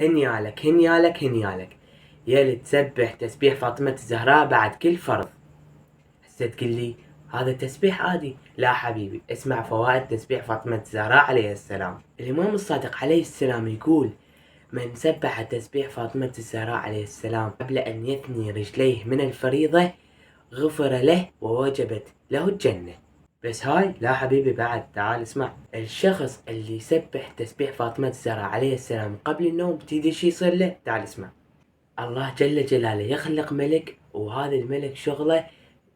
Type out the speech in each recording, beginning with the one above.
هنيالك هنيالك هنيالك يلي تسبح تسبيح فاطمة الزهراء بعد كل فرض. هسه تقول لي هذا تسبيح عادي. لا حبيبي، اسمع فوائد تسبيح فاطمة الزهراء عليه السلام. الإمام الصادق عليه السلام يقول: من سبح تسبيح فاطمة الزهراء عليه السلام قبل أن يثني رجليه من الفريضة غفر له ووجبت له الجنة. بس هاي لا حبيبي، بعد تعال اسمع. الشخص اللي يسبح تسبيح فاطمة الزهراء عليه السلام قبل النوم تدري شي يصير له؟ تعال اسمع. الله جل جلاله يخلق ملك، وهذا الملك شغله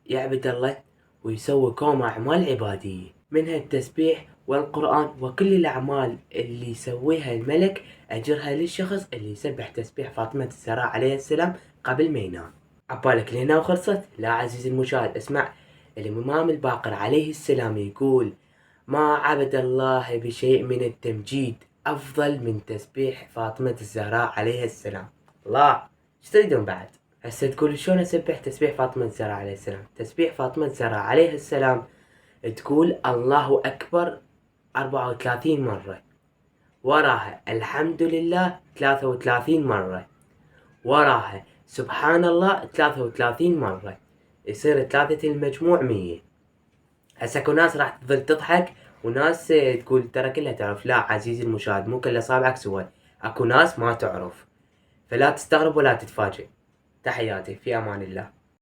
يعبد الله ويسوي كوم أعمال عبادية، منها التسبيح والقرآن وكل الأعمال اللي يسويها الملك أجرها للشخص اللي يسبح تسبيح فاطمة الزهراء عليه السلام قبل ما ينام. عبالك لهنا وخلصت؟ لا عزيزي المشاهد، اسمع. الإمام الباقر عليه السلام يقول: ما عبد الله بشيء من التمجيد أفضل من تسبيح فاطمة الزهراء عليه السلام. الله، ايش تريدون بعد؟ هسه تقول شلون اسبح تسبيح فاطمة الزهراء عليه السلام؟ تسبيح فاطمة الزهراء عليه السلام تقول الله أكبر 34 مرة، وراها الحمد لله 33 مرة، وراها سبحان الله 33 مرة، يصير ثلاثة المجموع 100. هسه اكو ناس راح تظل تضحك وناس تقول ترى كلها تعرف. لا عزيزي المشاهد، مو كل اصابعك سوى، اكو ناس ما تعرف، فلا تستغرب ولا تتفاجئ. تحياتي، في امان الله.